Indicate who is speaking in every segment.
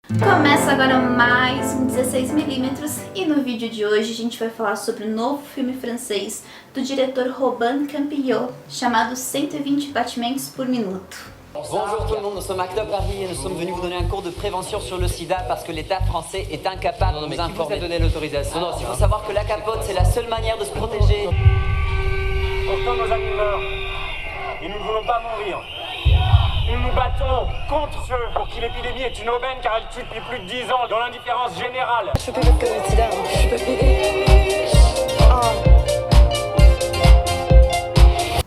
Speaker 1: Começa agora mais um 16mm e no vídeo de hoje a gente vai falar sobre o novo filme francês do diretor Robin Campillo, chamado 120 batimentos por minuto.
Speaker 2: Bonjour tout le monde, nous sommes à Club Paris et nous sommes venus vous donner un cours de prévention sur le sida parce que l'État français est incapable de nous informer. Qui vous a donné l'autorisation? Non, il faut savoir que la capote c'est la seule manière de se protéger.
Speaker 3: Pourtant nos amis meurent et nous ne voulons pas mourir. Nous nous battons contre ceux pour qui l'épidémie est une aubaine car elle tue depuis plus de 10 ans dans l'indifférence générale.
Speaker 4: Je peux plus parce que le sida, je peux plus.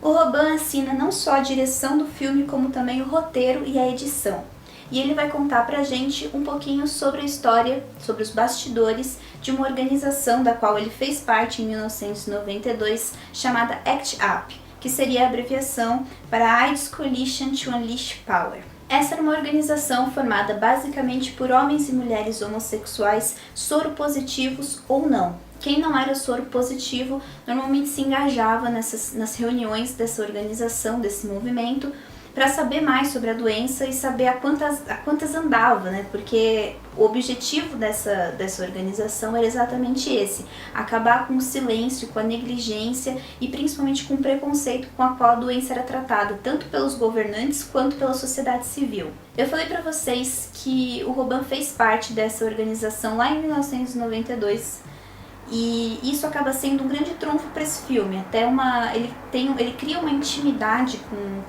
Speaker 1: O Robin assina não só a direção do filme, como também o roteiro e a edição. E ele vai contar pra gente um pouquinho sobre a história, sobre os bastidores de uma organização da qual ele fez parte em 1992, chamada ACT UP, que seria a abreviação para AIDS Coalition to Unleash Power. Essa era uma organização formada basicamente por homens e mulheres homossexuais soropositivos ou não. Quem não era soro positivo normalmente se engajava nas reuniões dessa organização, desse movimento, para saber mais sobre a doença e saber a quantas andava, né? Porque o objetivo dessa organização era exatamente esse: acabar com o silêncio, com a negligência e principalmente com o preconceito com a qual a doença era tratada, tanto pelos governantes quanto pela sociedade civil. Eu falei para vocês que o Robin fez parte dessa organização lá em 1992. E isso acaba sendo um grande trunfo para esse filme. Ele cria uma intimidade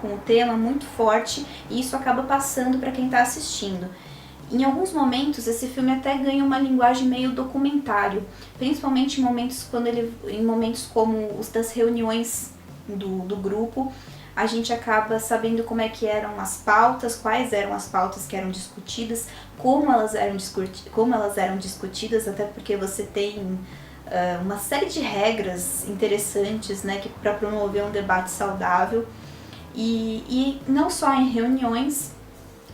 Speaker 1: com o tema muito forte e isso acaba passando para quem está assistindo. Em alguns momentos esse filme até ganha uma linguagem meio documentário, principalmente em momentos como os das reuniões do grupo. A gente acaba sabendo como é que eram as pautas, quais eram as pautas que eram discutidas, como elas eram discutidas, até porque você tem uma série de regras interessantes, né, para promover um debate saudável e não só em reuniões,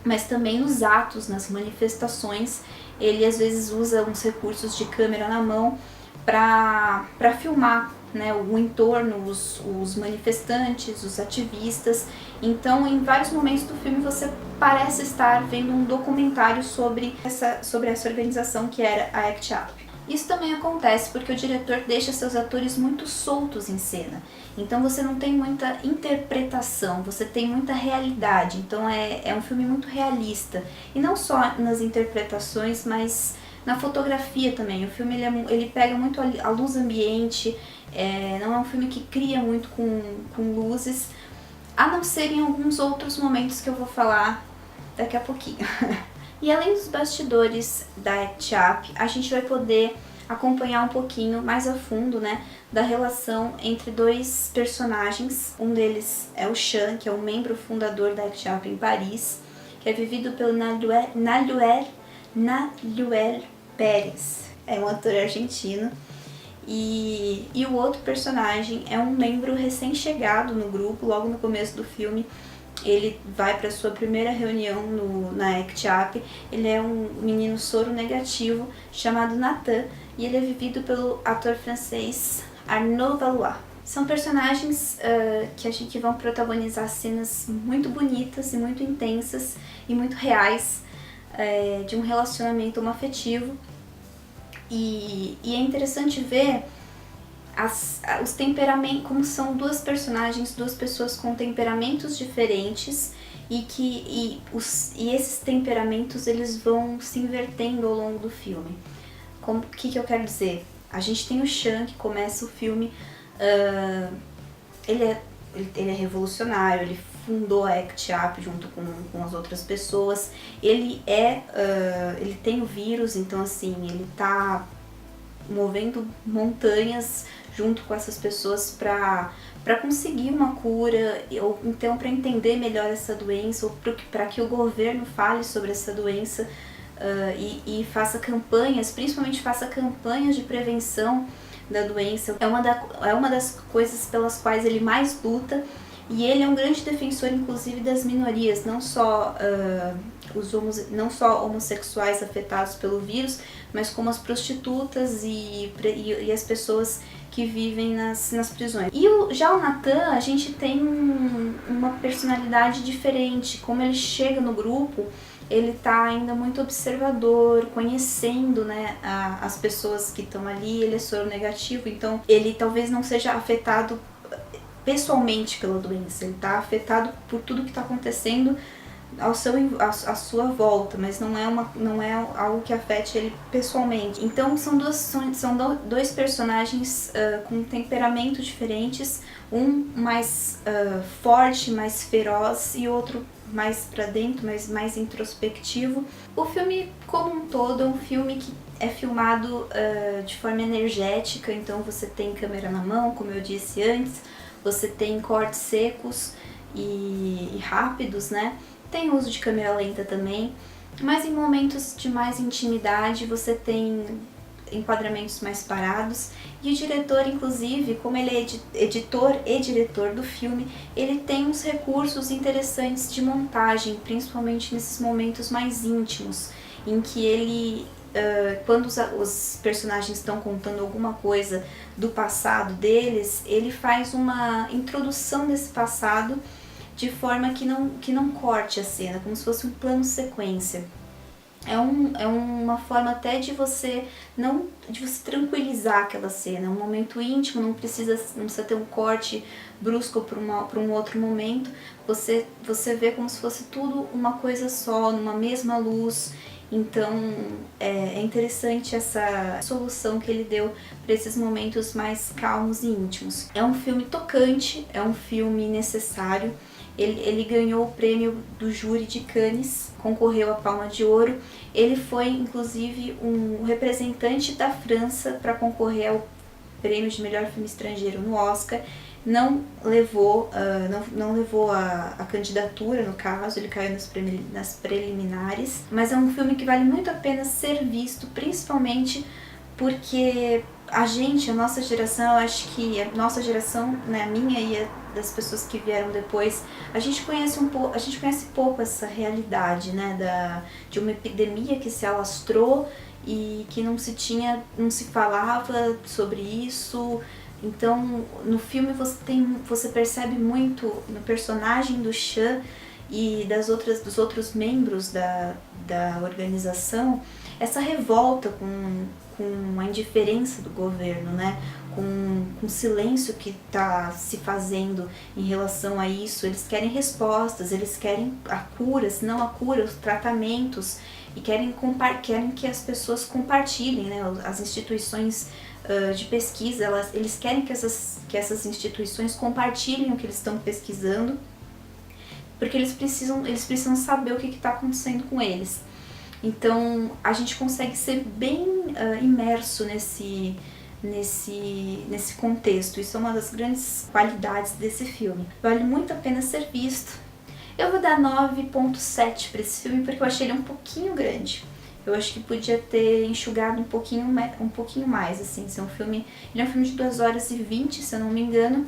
Speaker 1: mas também nos atos, nas manifestações. Ele às vezes usa uns recursos de câmera na mão para filmar, né, o entorno, os manifestantes, os ativistas. Então, em vários momentos do filme você parece estar vendo um documentário sobre essa organização que era a ACT UP. Isso também acontece porque o diretor deixa seus atores muito soltos em cena. Então você não tem muita interpretação, você tem muita realidade. Então é um filme muito realista. E não só nas interpretações, mas na fotografia também. O filme ele pega muito a luz ambiente, não é um filme que cria muito com luzes, a não ser em alguns outros momentos que eu vou falar daqui a pouquinho. E além dos bastidores da ACT UP, a gente vai poder acompanhar um pouquinho mais a fundo, né, da relação entre dois personagens. Um deles é o Sean, que é um membro fundador da ACT UP em Paris, que é vivido pelo Naluel Pérez. É um ator argentino. E o outro personagem é um membro recém-chegado no grupo. Logo no começo do filme ele vai para sua primeira reunião na ACT UP. Ele é um menino soro negativo chamado Nathan e ele é vivido pelo ator francês Arnaud Valois. São personagens que vão protagonizar cenas muito bonitas e muito intensas e muito reais de um relacionamento homoafetivo. E é interessante ver os temperamentos, como são duas pessoas com temperamentos diferentes e esses temperamentos eles vão se invertendo ao longo do filme. O que eu quero dizer? A gente tem o Sean, que começa o filme, ele é revolucionário, ele fundou a ACT UP junto com as outras pessoas, ele tem o vírus, então assim, ele tá movendo montanhas junto com essas pessoas para conseguir uma cura, ou então para entender melhor essa doença, ou para que o governo fale sobre essa doença e faça campanhas, principalmente faça campanhas de prevenção da doença. É uma das coisas pelas quais ele mais luta, e ele é um grande defensor, inclusive, das minorias, não só homossexuais afetados pelo vírus, mas como as prostitutas e as pessoas que vivem nas prisões. E já o Nathan, a gente tem uma personalidade diferente. Como ele chega no grupo, ele tá ainda muito observador, conhecendo, né, as pessoas que estão ali. Ele é soronegativo, então ele talvez não seja afetado pessoalmente pela doença, ele tá afetado por tudo que tá acontecendo à sua volta, mas não é algo que afete ele pessoalmente. Então são dois personagens com temperamentos diferentes, um mais forte, mais feroz, e outro mais pra dentro, mais introspectivo. O filme como um todo é um filme que é filmado de forma energética, então você tem câmera na mão, como eu disse antes, você tem cortes secos e rápidos, né? Tem uso de câmera lenta também, mas em momentos de mais intimidade você tem enquadramentos mais parados. E o diretor, inclusive, como ele é editor e diretor do filme, ele tem uns recursos interessantes de montagem, principalmente nesses momentos mais íntimos, em que ele, quando os personagens estão contando alguma coisa do passado deles, ele faz uma introdução desse passado de forma que não corte a cena, como se fosse um plano sequência. É uma forma até de você tranquilizar aquela cena. É um momento íntimo, não precisa ter um corte brusco para um outro momento. Você vê como se fosse tudo uma coisa só, numa mesma luz. Então é interessante essa solução que ele deu para esses momentos mais calmos e íntimos. É um filme tocante, é um filme necessário. Ele ganhou o prêmio do júri de Cannes, concorreu à Palma de Ouro. Ele foi, inclusive, um representante da França para concorrer ao prêmio de melhor filme estrangeiro no Oscar. Não levou a candidatura, no caso, ele caiu nas preliminares. Mas é um filme que vale muito a pena ser visto, principalmente porque a nossa geração, eu acho que a nossa geração, né, a minha e a das pessoas que vieram depois, a gente conhece pouco essa realidade, né, de uma epidemia que se alastrou e que não se falava sobre isso. Então, no filme você percebe muito no personagem do Chan e dos outros membros da organização essa revolta com a indiferença do governo, né? Com o silêncio que está se fazendo em relação a isso. Eles querem respostas, eles querem a cura, se não a cura, os tratamentos, e querem que as pessoas compartilhem, né? As instituições de pesquisa, eles querem que essas instituições compartilhem o que eles estão pesquisando, porque eles precisam saber o que está acontecendo com eles. Então a gente consegue ser bem imerso nesse contexto. Isso é uma das grandes qualidades desse filme. Vale muito a pena ser visto. Eu vou dar 9.7 para esse filme porque eu achei ele um pouquinho grande. Eu acho que podia ter enxugado um pouquinho mais, assim. Ele é um filme de 2 horas e 20, se eu não me engano.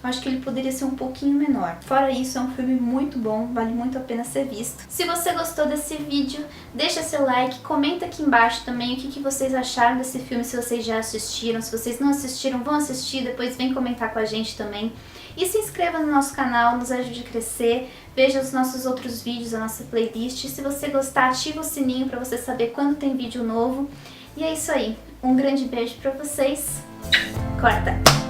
Speaker 1: Eu acho que ele poderia ser um pouquinho menor. Fora isso, é um filme muito bom, vale muito a pena ser visto. Se você gostou desse vídeo, deixa seu like, comenta aqui embaixo também o que vocês acharam desse filme, se vocês já assistiram. Se vocês não assistiram, vão assistir, depois vem comentar com a gente também. E se inscreva no nosso canal, nos ajude a crescer, veja os nossos outros vídeos, a nossa playlist. Se você gostar, ativa o sininho para você saber quando tem vídeo novo. E é isso aí, um grande beijo pra vocês. Corta!